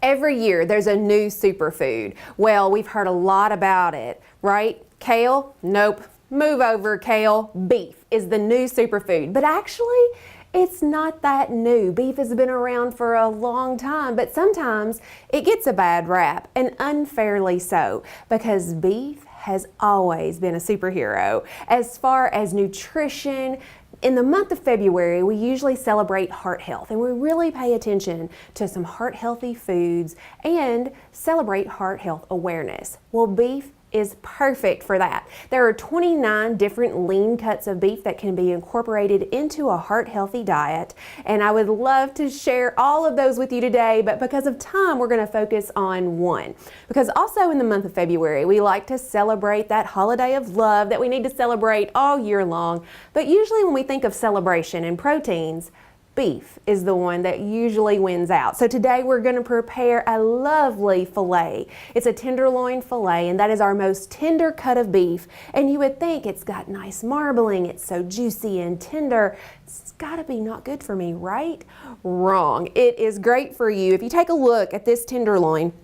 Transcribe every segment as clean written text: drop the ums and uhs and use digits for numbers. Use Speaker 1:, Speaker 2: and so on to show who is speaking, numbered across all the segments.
Speaker 1: Every year there's a new superfood. Well, we've heard a lot about it, right? Kale? Nope. Move over, kale. Beef is the new superfood. But actually, it's not that new. Beef has been around for a long time, but sometimes it gets a bad rap, and unfairly so, because beef has always been a superhero. As far as nutrition, in the month of February, we usually celebrate heart health, and we really pay attention to some heart healthy foods and celebrate heart health awareness. Well, beef is perfect for that. There are 29 different lean cuts of beef that can be incorporated into a heart healthy diet, and I would love to share all of those with you today, but because of time we're going to focus on one. Because also in the month of February we like to celebrate that holiday of love that we need to celebrate all year long, but usually when we think of celebration and proteins, beef is the one that usually wins out. So today we're going to prepare a lovely filet. It's a tenderloin filet, and that is our most tender cut of beef. And you would think it's got nice marbling, it's so juicy and tender. It's got to be not good for me, right? Wrong. It is great for you. If you take a look at this tenderloin,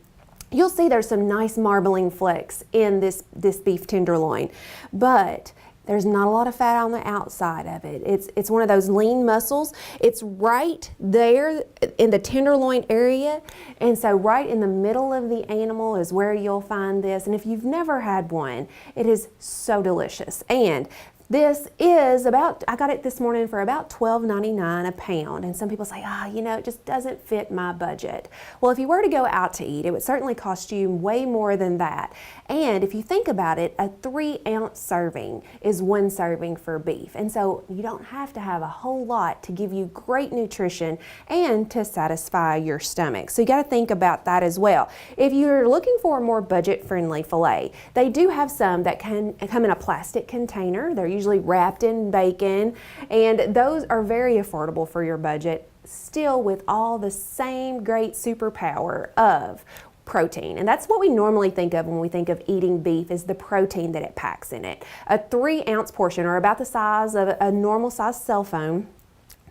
Speaker 1: you'll see there's some nice marbling flecks in this beef tenderloin, but there's not a lot of fat on the outside of it. It's one of those lean muscles. It's right there in the tenderloin area. And so right in the middle of the animal is where you'll find this. And if you've never had one, it is so delicious. And this is about, I got it this morning for about $12.99 a pound. And some people say, it just doesn't fit my budget. Well, if you were to go out to eat, it would certainly cost you way more than that. And if you think about it, a 3-ounce serving is 1 serving for beef. And so you don't have to have a whole lot to give you great nutrition and to satisfy your stomach. So you got to think about that as well. If you're looking for a more budget-friendly filet, they do have some that can come in a plastic container. They're usually wrapped in bacon, and those are very affordable for your budget, still with all the same great superpower of protein. And that's what we normally think of when we think of eating beef, is the protein that it packs in it. A 3-ounce portion, or about the size of a normal size cell phone,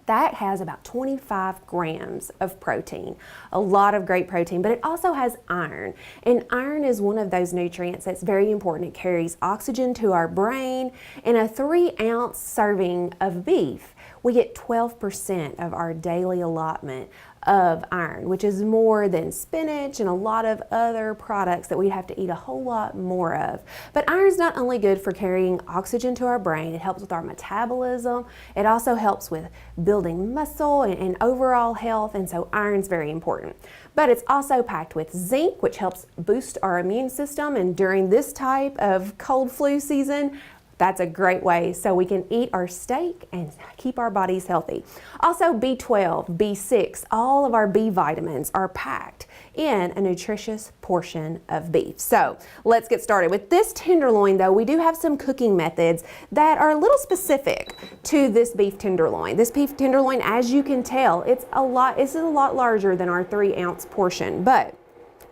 Speaker 1: that has about 25 grams of protein. A lot of great protein, but it also has iron. And iron is one of those nutrients that's very important. It carries oxygen to our brain. In a 3-ounce serving of beef, we get 12% of our daily allotment of iron, which is more than spinach and a lot of other products that we'd have to eat a whole lot more of. But iron's not only good for carrying oxygen to our brain, it helps with our metabolism. It also helps with building muscle and overall health, and so iron's very important. But it's also packed with zinc, which helps boost our immune system, and during this type of cold flu season, that's a great way so we can eat our steak and keep our bodies healthy. Also, B12, B6, all of our B vitamins are packed in a nutritious portion of beef. So let's get started. With this tenderloin though, we do have some cooking methods that are a little specific to this beef tenderloin. This beef tenderloin, as you can tell, it's a lot larger than our 3-ounce portion, but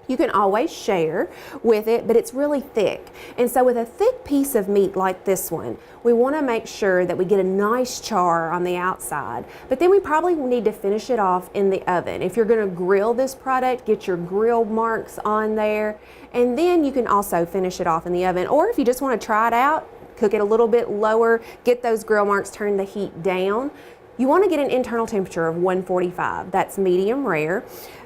Speaker 1: you can always share with it, but it's really thick. And so with a thick piece of meat like this one, we want to make sure that we get a nice char on the outside, but then we probably need to finish it off in the oven. If you're going to grill this product, get your grill marks on there, and then you can also finish it off in the oven. Or if you just want to try it out, cook it a little bit lower, get those grill marks, turn the heat down. You want to get an internal temperature of 145. That's medium rare.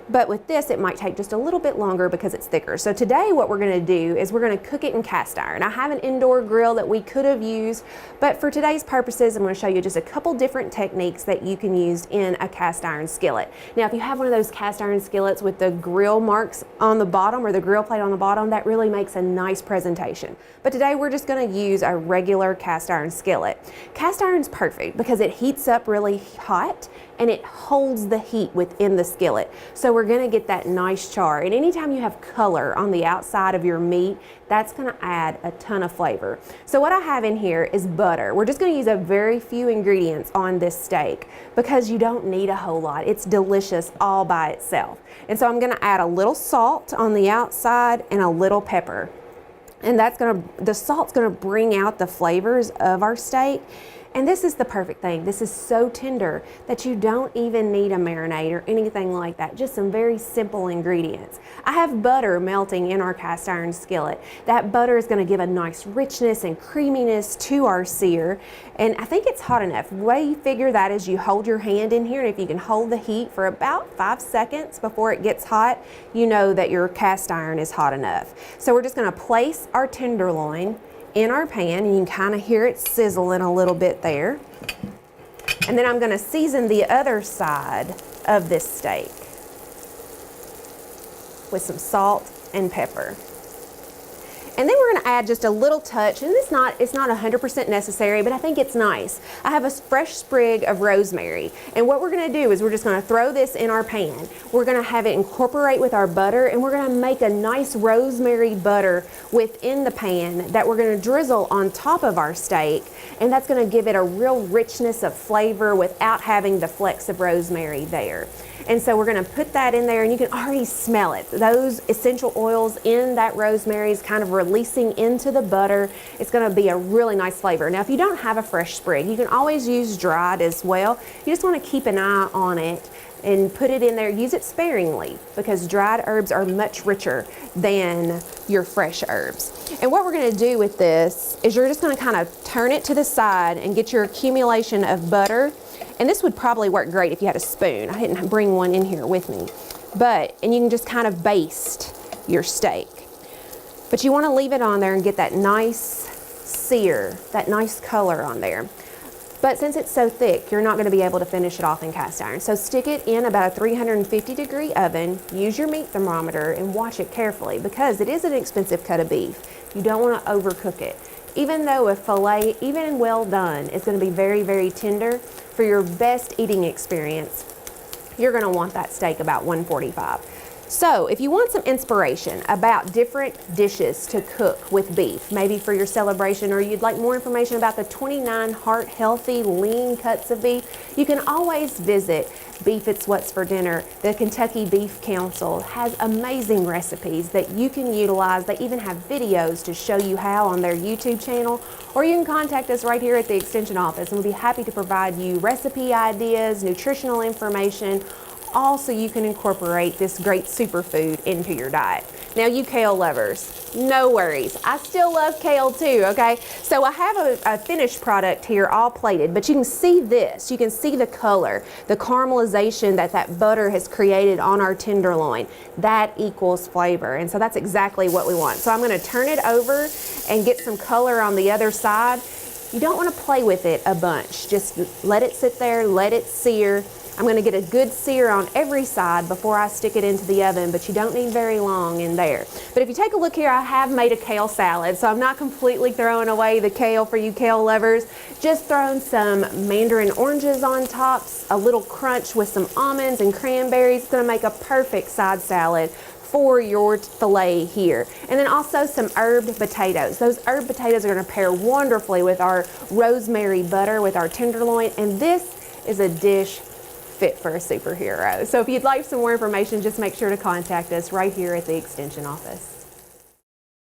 Speaker 1: But with this, it might take just a little bit longer because it's thicker. So today what we're going to do is we're going to cook it in cast iron. I have an indoor grill that we could have used, but for today's purposes, I'm going to show you just a couple different techniques that you can use in a cast iron skillet. Now, if you have one of those cast iron skillets with the grill marks on the bottom or the grill plate on the bottom, that really makes a nice presentation. But today we're just going to use a regular cast iron skillet. Cast iron's perfect because it heats up really hot and it holds the heat within the skillet. So we're gonna get that nice char. And anytime you have color on the outside of your meat, that's gonna add a ton of flavor. So what I have in here is butter. We're just gonna use a very few ingredients on this steak because you don't need a whole lot. It's delicious all by itself. And so I'm gonna add a little salt on the outside and a little pepper. And the salt's gonna bring out the flavors of our steak. And this is the perfect thing. This is so tender that you don't even need a marinade or anything like that. Just some very simple ingredients. I have butter melting in our cast iron skillet. That butter is going to give a nice richness and creaminess to our sear. And I think it's hot enough. The way you figure that is you hold your hand in here, and if you can hold the heat for about 5 seconds before it gets hot, you know that your cast iron is hot enough. So we're just going to place our tenderloin in our pan, and you can kind of hear it sizzling a little bit there. And then I'm going to season the other side of this steak with some salt and pepper. And then we're going to add just a little touch, and it's not 100% necessary, but I think it's nice. I have a fresh sprig of rosemary, and what we're going to do is we're just going to throw this in our pan. We're going to have it incorporate with our butter, and we're going to make a nice rosemary butter within the pan that we're going to drizzle on top of our steak, and that's going to give it a real richness of flavor without having the flecks of rosemary there. And so we're going to put that in there, and you can already smell it. Those essential oils in that rosemary is kind of releasing into the butter. It's going to be a really nice flavor. Now, if you don't have a fresh sprig, you can always use dried as well. You just want to keep an eye on it and put it in there. Use it sparingly because dried herbs are much richer than your fresh herbs. And what we're going to do with this is you're just going to kind of turn it to the side and get your accumulation of butter. And this would probably work great if you had a spoon. I didn't bring one in here with me. And you can just kind of baste your steak. But you want to leave it on there and get that nice sear, that nice color on there. But since it's so thick, you're not going to be able to finish it off in cast iron. So stick it in about a 350-degree oven, use your meat thermometer, and watch it carefully because it is an expensive cut of beef. You don't want to overcook it. Even though a filet, even well done, is going to be very, very tender, for your best eating experience, you're going to want that steak about 145. So if you want some inspiration about different dishes to cook with beef, maybe for your celebration, or you'd like more information about the 29 heart-healthy lean cuts of beef, you can always visit Beef It's What's for Dinner. The Kentucky Beef Council has amazing recipes that you can utilize. They even have videos to show you how on their YouTube channel, or you can contact us right here at the Extension office, and we'll be happy to provide you recipe ideas, nutritional information, all so you can incorporate this great superfood into your diet. Now, you kale lovers, no worries. I still love kale too, okay? So I have a finished product here all plated, but you can see this. You can see the color, the caramelization that butter has created on our tenderloin. That equals flavor, and so that's exactly what we want. So I'm gonna turn it over and get some color on the other side. You don't wanna play with it a bunch. Just let it sit there, let it sear. I'm going to get a good sear on every side before I stick it into the oven, but you don't need very long in there. But if you take a look here, I have made a kale salad, so I'm not completely throwing away the kale for you kale lovers. Just throwing some mandarin oranges on top, a little crunch with some almonds and cranberries. It's going to make a perfect side salad for your filet here. And then also some herbed potatoes. Those herb potatoes are going to pair wonderfully with our rosemary butter, with our tenderloin, and this is a dish fit for a superhero. So if you'd like some more information, just make sure to contact us right here at the Extension office.